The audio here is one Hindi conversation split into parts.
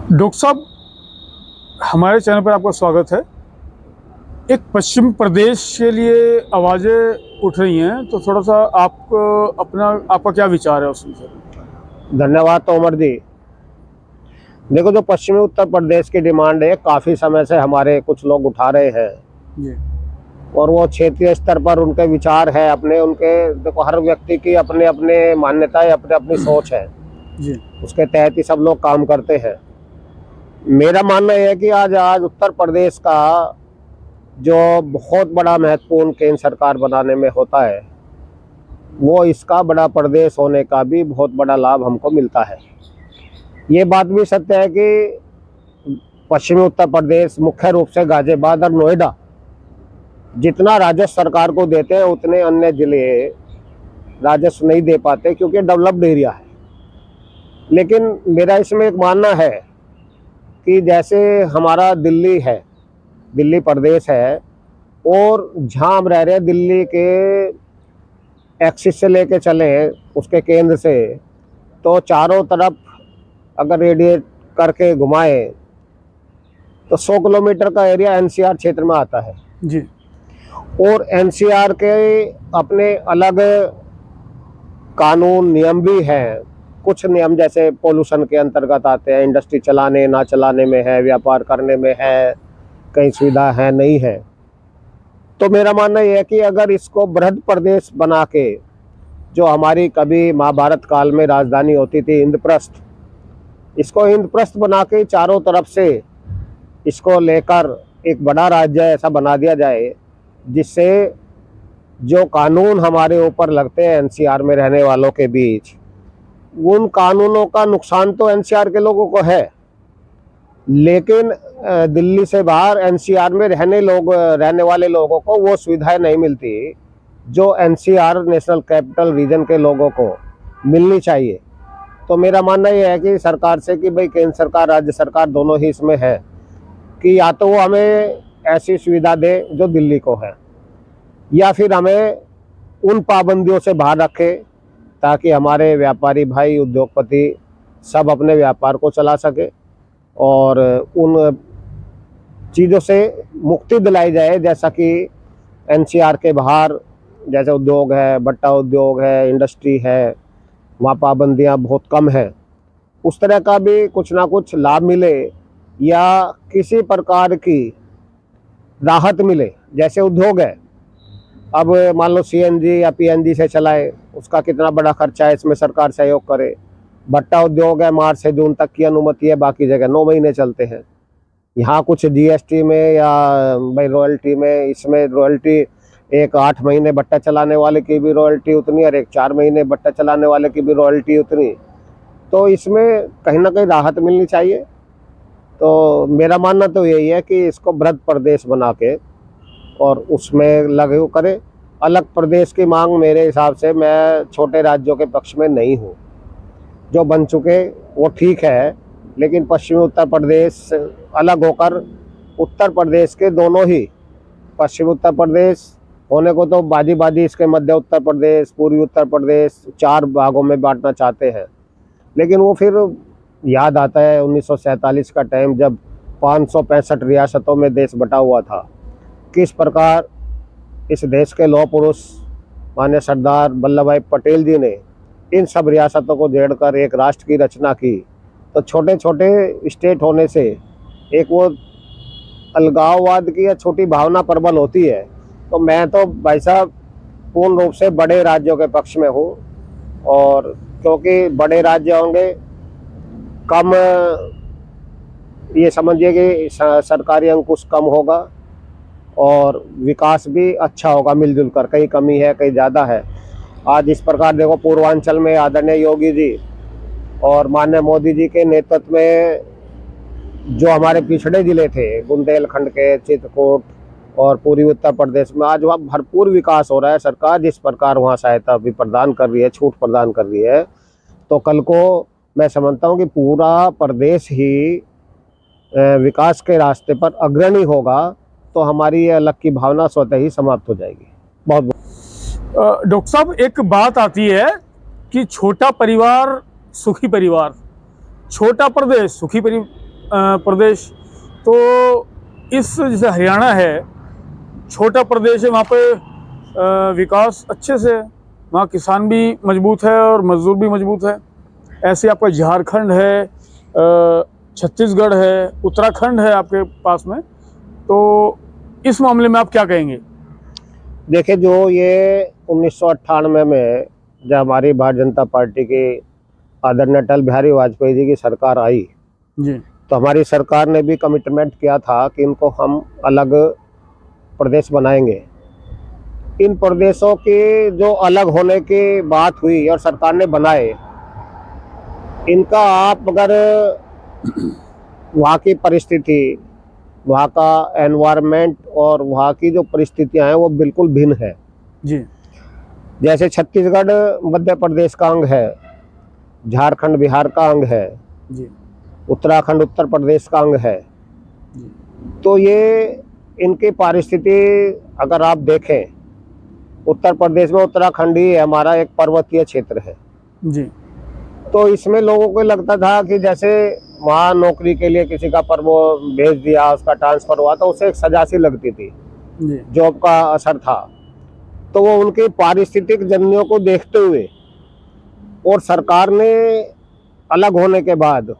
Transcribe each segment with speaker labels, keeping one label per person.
Speaker 1: डॉक्टर साहब, हमारे चैनल पर आपका स्वागत है। एक पश्चिम प्रदेश के लिए आवाज़ें उठ रही हैं, तो थोड़ा सा आपका क्या विचार है उसमें सर?
Speaker 2: धन्यवाद तोमर जी। देखो, जो पश्चिमी उत्तर प्रदेश की डिमांड है काफ़ी समय से हमारे कुछ लोग उठा रहे हैं
Speaker 1: जी
Speaker 2: और वो क्षेत्रीय स्तर पर उनके विचार है अपने उनके। देखो, हर व्यक्ति की अपने अपने मान्यताएं, अपने अपनी सोच है,
Speaker 1: जी
Speaker 2: उसके तहत ही सब लोग काम करते हैं। मेरा मानना यह है कि आज उत्तर प्रदेश का जो बहुत बड़ा महत्वपूर्ण केंद्र सरकार बनाने में होता है, वो इसका बड़ा प्रदेश होने का भी बहुत बड़ा लाभ हमको मिलता है। ये बात भी सत्य है कि पश्चिमी उत्तर प्रदेश, मुख्य रूप से गाजियाबाद और नोएडा, जितना राजस्व सरकार को देते हैं उतने अन्य जिले राजस्व नहीं दे पाते क्योंकि डेवलप्ड एरिया है। लेकिन मेरा इसमें एक मानना है कि जैसे हमारा दिल्ली है, दिल्ली प्रदेश है, और जहाँ हम रह रहे हैं दिल्ली के एक्सिस से लेके चले उसके केंद्र से, तो चारों तरफ अगर रेडिएट करके घुमाए तो 100 किलोमीटर का एरिया एनसीआर क्षेत्र में आता है।
Speaker 1: जी
Speaker 2: और एनसीआर के अपने अलग कानून नियम भी हैं। कुछ नियम जैसे पोल्यूशन के अंतर्गत आते हैं, इंडस्ट्री चलाने ना चलाने में है, व्यापार करने में है, कई सुविधा है नहीं है। तो मेरा मानना यह है कि अगर इसको बृहद प्रदेश बना के, जो हमारी कभी महाभारत काल में राजधानी होती थी इंद्रप्रस्थ, इसको इंद्रप्रस्थ बना के चारों तरफ से इसको लेकर एक बड़ा राज्य ऐसा बना दिया जाए जिससे जो कानून हमारे ऊपर लगते हैं एनसीआर में रहने वालों के बीच, उन कानूनों का नुकसान तो एनसीआर के लोगों को है, लेकिन दिल्ली से बाहर एनसीआर में रहने वाले लोगों को वो सुविधाएं नहीं मिलती जो एनसीआर, नेशनल कैपिटल रीजन के लोगों को मिलनी चाहिए। तो मेरा मानना यह है कि सरकार से कि भाई केंद्र सरकार, राज्य सरकार दोनों ही इसमें है कि या तो वो हमें ऐसी सुविधा दे जो दिल्ली को है, या फिर हमें उन पाबंदियों से बाहर रखे ताकि हमारे व्यापारी भाई, उद्योगपति सब अपने व्यापार को चला सके और उन चीज़ों से मुक्ति दिलाई जाए। जैसा कि एनसीआर के बाहर जैसे उद्योग है, भट्टा उद्योग है, इंडस्ट्री है, वहाँ पाबंदियाँ बहुत कम है, उस तरह का भी कुछ ना कुछ लाभ मिले या किसी प्रकार की राहत मिले। जैसे उद्योग है, अब मान लो सीएनजी या पीएनजी से चलाए, उसका कितना बड़ा खर्चा है, इसमें सरकार सहयोग करे। भट्टा उद्योग है, मार्च से जून तक की अनुमति है, बाकी जगह 9 महीने चलते हैं। यहाँ कुछ जीएसटी में या भाई रॉयल्टी में, इसमें रॉयल्टी एक 8 महीने भट्टा चलाने वाले की भी रॉयल्टी उतनी और एक 4 महीने भट्टा चलाने वाले की भी रॉयल्टी उतनी। तो इसमें कहीं ना कहीं राहत मिलनी चाहिए। तो मेरा मानना तो यही है कि इसको बृहद प्रदेश बना के और उसमें लागू करे। अलग प्रदेश की मांग मेरे हिसाब से, मैं छोटे राज्यों के पक्ष में नहीं हूँ। जो बन चुके वो ठीक है, लेकिन पश्चिमी उत्तर प्रदेश अलग होकर उत्तर प्रदेश के दोनों ही, पश्चिमी उत्तर प्रदेश होने को तो बाजी बाजी इसके मध्य उत्तर प्रदेश, पूर्वी उत्तर प्रदेश 4 भागों में बांटना चाहते हैं। लेकिन वो फिर याद आता है 1947 का टाइम, जब 565 रियासतों में देश बटा हुआ था। किस प्रकार इस देश के लौह पुरुष माननीय सरदार वल्लभ भाई पटेल जी ने इन सब रियासतों को जोड़कर एक राष्ट्र की रचना की। तो छोटे छोटे स्टेट होने से एक वो अलगाववाद की या छोटी भावना प्रबल होती है। तो मैं तो भाई साहब पूर्ण रूप से बड़े राज्यों के पक्ष में हूँ, और क्योंकि बड़े राज्य होंगे, कम ये समझिए कि सरकारी अंकुश कम होगा और विकास भी अच्छा होगा मिलजुल कर। कहीं कमी है, कहीं ज़्यादा है। आज इस प्रकार देखो, पूर्वांचल में आदरणीय योगी जी और माननीय मोदी जी के नेतृत्व में जो हमारे पिछड़े जिले थे, बुंदेलखंड के चित्रकूट और पूर्वी उत्तर प्रदेश में, आज वहाँ भरपूर विकास हो रहा है। सरकार जिस प्रकार वहाँ सहायता भी प्रदान कर रही है, छूट प्रदान कर रही है, तो कल को मैं समझता हूँ कि पूरा प्रदेश ही विकास के रास्ते पर अग्रणी होगा। तो हमारी ये अलग की भावना स्वतः ही समाप्त हो जाएगी। बहुत
Speaker 1: डॉक्टर साहब, एक बात आती है कि छोटा परिवार सुखी परिवार, छोटा प्रदेश सुखी प्रदेश, तो इस जैसे हरियाणा है, छोटा प्रदेश है, वहाँ पे विकास अच्छे से है, वहाँ किसान भी मजबूत है और मजदूर भी मजबूत है। ऐसे आपका झारखंड है, छत्तीसगढ़ है, उत्तराखंड है आपके पास में, तो इस मामले में आप क्या कहेंगे?
Speaker 2: देखिए, जो ये 1998 में जब हमारी भारतीय जनता पार्टी की आदरणीय अटल बिहारी वाजपेयी जी की सरकार आई,
Speaker 1: जी
Speaker 2: तो हमारी सरकार ने भी कमिटमेंट किया था कि इनको हम अलग प्रदेश बनाएंगे। इन प्रदेशों की जो अलग होने की बात हुई और सरकार ने बनाए, इनका आप अगर वहाँ की परिस्थिति, वहाँ का एनवायरनमेंट और वहाँ की जो परिस्थितियाँ हैं वो बिल्कुल भिन्न है।
Speaker 1: जी
Speaker 2: जैसे छत्तीसगढ़ मध्य प्रदेश का अंग है, झारखंड बिहार का अंग है,
Speaker 1: जी
Speaker 2: उत्तराखंड उत्तर प्रदेश का अंग है।
Speaker 1: जी
Speaker 2: तो ये इनकी परिस्थिति अगर आप देखें, उत्तर प्रदेश में उत्तराखंड ही हमारा एक पर्वतीय क्षेत्र है।
Speaker 1: जी
Speaker 2: तो इसमें लोगों को लगता था कि जैसे वहाँ नौकरी के लिए किसी का पर वो भेज दिया, उसका ट्रांसफर हुआ, तो उसे एक सजा सी लगती थी,
Speaker 1: जी
Speaker 2: जॉब का असर था। तो वो उनके पारिस्थितिक जन्यों को देखते हुए और सरकार ने अलग होने के बाद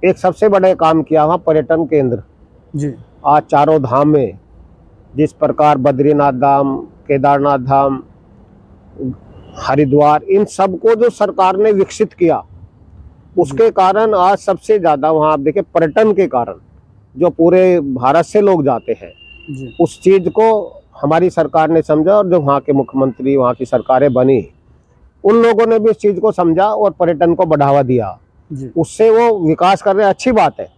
Speaker 2: एक सबसे बड़े काम किया, वहाँ पर्यटन केंद्र।
Speaker 1: जी
Speaker 2: आज चारों धाम में जिस प्रकार बद्रीनाथ धाम, केदारनाथ धाम, हरिद्वार, इन सबको जो सरकार ने विकसित किया, उसके कारण आज सबसे ज्यादा वहाँ आप देखिए पर्यटन के कारण जो पूरे भारत से लोग जाते हैं,
Speaker 1: जी
Speaker 2: उस चीज को हमारी सरकार ने समझा और जो वहाँ के मुख्यमंत्री, वहाँ की सरकारें बनी, उन लोगों ने भी इस चीज को समझा और पर्यटन को बढ़ावा दिया।
Speaker 1: जी
Speaker 2: उससे वो विकास कर रहे हैं, अच्छी बात है।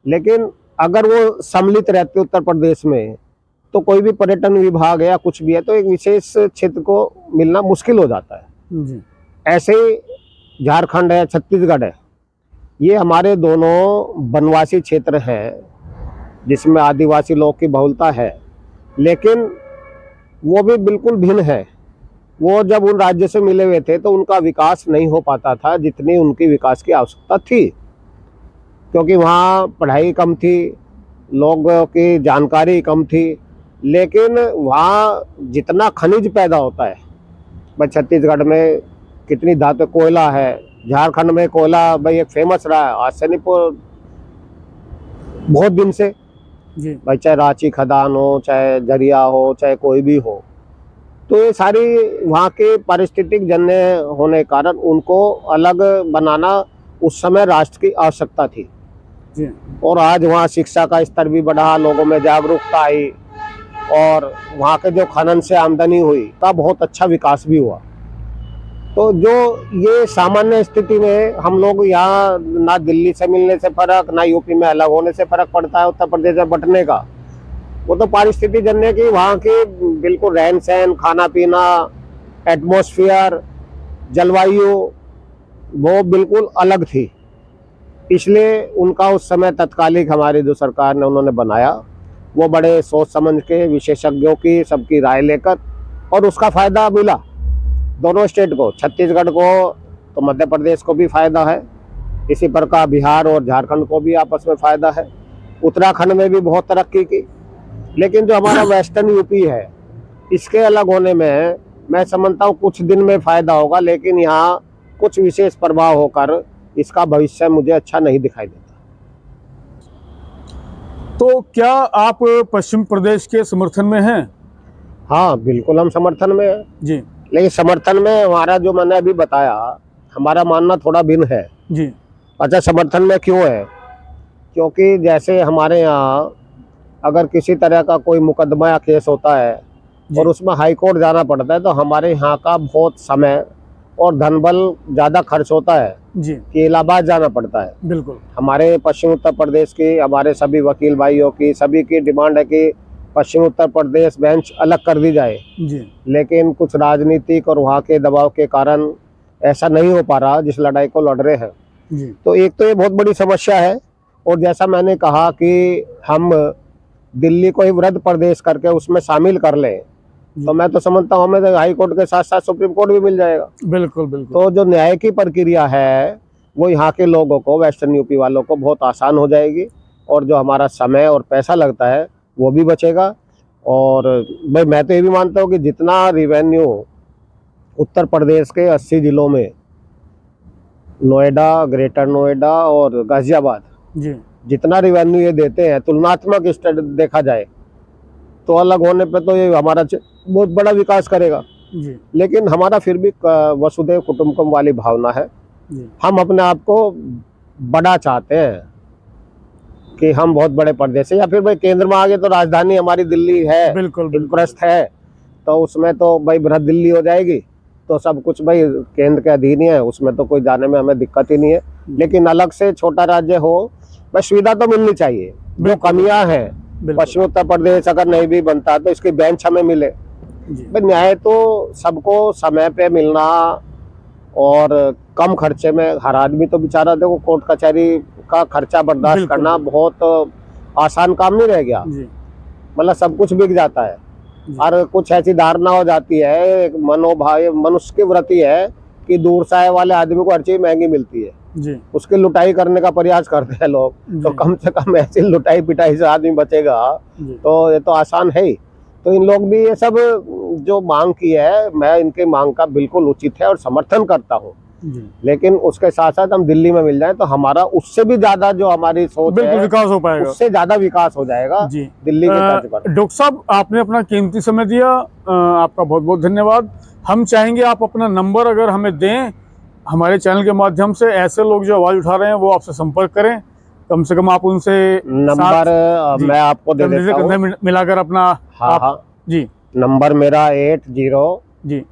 Speaker 2: लेकिन अगर वो सम्मिलित रहते उत्तर प्रदेश में, तो कोई भी पर्यटन विभाग या कुछ भी है तो एक विशेष क्षेत्र को मिलना मुश्किल हो जाता है।
Speaker 1: जी
Speaker 2: ऐसे ही झारखंड है, छत्तीसगढ़ है, ये हमारे दोनों वनवासी क्षेत्र हैं जिसमें आदिवासी लोग की बहुलता है, लेकिन वो भी बिल्कुल भिन्न है। वो जब उन राज्य से मिले हुए थे तो उनका विकास नहीं हो पाता था जितनी उनकी विकास की आवश्यकता थी, क्योंकि वहाँ पढ़ाई कम थी, लोगों की जानकारी कम थी। लेकिन वहाँ जितना खनिज पैदा होता है, भाई छत्तीसगढ़ में कितनी धातु, कोयला है, झारखंड में कोयला भाई एक फेमस रहा है आज से नहीं, बहुत दिन से।
Speaker 1: जी
Speaker 2: भाई चाहे रांची खदान हो, चाहे झरिया हो, चाहे कोई भी हो, तो ये सारी वहाँ के पारिस्थितिक जन्य होने के कारण उनको अलग बनाना उस समय राष्ट्र की आवश्यकता थी।
Speaker 1: जी
Speaker 2: और आज वहाँ शिक्षा का स्तर भी बढ़ा, लोगों में जागरूकता आई और वहाँ के जो खनन से आमदनी हुई का बहुत अच्छा विकास भी हुआ। तो जो ये सामान्य स्थिति में हम लोग यहाँ ना दिल्ली से मिलने से फर्क, ना यूपी में अलग होने से फर्क पड़ता है उत्तर प्रदेश में बंटने का, वो तो पारिस्थितिक जन्य की वहाँ की बिल्कुल रहन सहन, खाना पीना, एटमॉस्फेयर, जलवायु वो बिल्कुल अलग थी। इसलिए उनका उस समय तत्कालिक हमारी जो सरकार ने उन्होंने बनाया, वो बड़े सोच समझ के विशेषज्ञों की सबकी राय लेकर, और उसका फायदा मिला दोनों स्टेट को, छत्तीसगढ़ को तो मध्य प्रदेश को भी फायदा है, इसी प्रकार बिहार और झारखंड को भी आपस में फायदा है। उत्तराखंड में भी बहुत तरक्की की। लेकिन जो हमारा वेस्टर्न यूपी है, इसके अलग होने में मैं समझता हूँ कुछ दिन में फायदा होगा, लेकिन यहाँ कुछ विशेष प्रभाव होकर इसका भविष्य मुझे अच्छा नहीं दिखाई देता।
Speaker 1: तो क्या आप पश्चिम प्रदेश के समर्थन में हैं?
Speaker 2: हाँ, बिल्कुल हम समर्थन में हैं।
Speaker 1: जी
Speaker 2: लेकिन समर्थन में हमारा जो मैंने अभी बताया, हमारा मानना थोड़ा भिन्न है।
Speaker 1: जी
Speaker 2: अच्छा, समर्थन में क्यों है? क्योंकि जैसे हमारे यहाँ अगर किसी तरह का कोई मुकदमा या केस होता है और उसमें हाई कोर्ट जाना पड़ता है, तो हमारे यहाँ का बहुत समय और धनबल ज़्यादा खर्च होता है
Speaker 1: जी
Speaker 2: कि इलाहाबाद जाना पड़ता है।
Speaker 1: बिल्कुल।
Speaker 2: हमारे पश्चिम उत्तर प्रदेश की, हमारे सभी वकील भाइयों की, सभी की डिमांड है कि पश्चिम उत्तर प्रदेश बेंच अलग कर दी जाए,
Speaker 1: जी
Speaker 2: लेकिन कुछ राजनीतिक और वहाँ के दबाव के कारण ऐसा नहीं हो पा रहा जिस लड़ाई को लड़ रहे हैं।
Speaker 1: जी
Speaker 2: तो एक तो ये बहुत बड़ी समस्या है, और जैसा मैंने कहा कि हम दिल्ली को ही वृद्ध प्रदेश करके उसमें शामिल कर लें, तो मैं तो समझता हूँ हमें हाई कोर्ट के साथ साथ सुप्रीम कोर्ट भी मिल जाएगा।
Speaker 1: बिल्कुल बिल्कुल।
Speaker 2: तो जो न्याय की प्रक्रिया है वो यहाँ के लोगों को, वेस्टर्न यूपी वालों को बहुत आसान हो जाएगी, और जो हमारा समय और पैसा लगता है वो भी बचेगा। और भाई मैं तो ये भी मानता हूँ कि जितना रिवेन्यू उत्तर प्रदेश के 80 जिलों में, नोएडा, ग्रेटर नोएडा और गाजियाबाद,
Speaker 1: जी
Speaker 2: जितना रिवेन्यू ये देते हैं, तुलनात्मक स्टडी देखा जाए तो अलग होने पे तो ये हमारा बहुत बड़ा विकास करेगा।
Speaker 1: जी
Speaker 2: लेकिन हमारा फिर भी वसुधैव कुटुंबकम वाली भावना है।
Speaker 1: जी
Speaker 2: हम अपने आप को बड़ा चाहते हैं कि हम बहुत बड़े प्रदेश है, या फिर भाई केंद्र में आ गए तो राजधानी हमारी दिल्ली है,
Speaker 1: बिल्कुल
Speaker 2: इंद्रप्रस्थ है, तो उसमें तो भाई बृहद दिल्ली हो जाएगी, तो सब कुछ भाई केंद्र के अधीन ही है, उसमें तो कोई जाने में हमें दिक्कत ही नहीं है। लेकिन अलग से छोटा राज्य हो, बस सुविधा तो मिलनी चाहिए। जो कमियां हैं, पश्चिमी उत्तर प्रदेश अगर नहीं भी बनता तो इसकी बेंच हमें मिले।
Speaker 1: जी
Speaker 2: न्याय तो सबको समय पे मिलना और कम खर्चे में, हर आदमी तो बेचारा देखो कोर्ट कचहरी का खर्चा बर्दाश्त करना बहुत आसान काम नहीं रह गया।
Speaker 1: जी
Speaker 2: मतलब सब कुछ बिक जाता है, और कुछ ऐसी धारणा हो जाती है, एक मनोभाव, मनुष्य की वृत्ति है कि दूर से आए वाले आदमी को हर चीज महंगी मिलती है,
Speaker 1: जी
Speaker 2: उसकी लुटाई करने का प्रयास करते हैं लोग। तो कम से कम ऐसी लुटाई पिटाई से आदमी बचेगा, तो ये तो आसान है ही। तो इन लोग भी ये सब जो मांग की है, मैं इनके मांग का बिल्कुल उचित है और समर्थन करता हूँ। लेकिन उसके साथ साथ हम दिल्ली में मिल जाए तो हमारा उससे भी ज्यादा जो हमारी सोच है,
Speaker 1: विकास हो पाएगा,
Speaker 2: उससे ज्यादा विकास हो जाएगा
Speaker 1: जी
Speaker 2: दिल्ली के तर्ज पर।
Speaker 1: डॉक्टर साहब, आपने अपना कीमती समय दिया, आपका बहुत बहुत धन्यवाद। हम चाहेंगे आप अपना नंबर अगर हमें दें, हमारे चैनल के माध्यम से ऐसे लोग जो आवाज उठा रहे हैं वो आपसे संपर्क करें, कम से कम आप उनसे
Speaker 2: नंबर मैं आपको दे देता हूँ,
Speaker 1: मिलाकर अपना।
Speaker 2: हाँ
Speaker 1: जी
Speaker 2: नंबर मेरा 80
Speaker 1: जी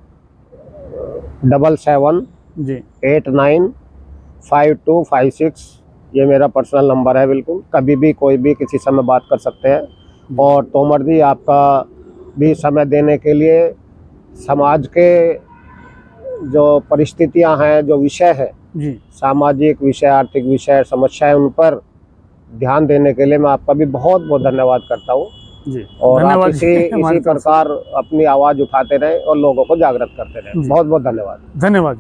Speaker 2: 77
Speaker 1: जी
Speaker 2: 895256, ये मेरा पर्सनल नंबर है। बिल्कुल कभी भी कोई भी किसी समय बात कर सकते हैं। और तोमर जी, आपका भी समय देने के लिए, समाज के जो परिस्थितियां हैं, जो विषय है,
Speaker 1: जी
Speaker 2: सामाजिक विषय, आर्थिक विषय, समस्याएं, उन पर ध्यान देने के लिए मैं आपका भी बहुत बहुत धन्यवाद करता हूँ।
Speaker 1: जी
Speaker 2: और आप
Speaker 1: धन्यवाद
Speaker 2: इसी प्रकार अपनी आवाज़ उठाते रहें और लोगों को जागृत करते रहें। बहुत बहुत धन्यवाद।
Speaker 1: धन्यवाद।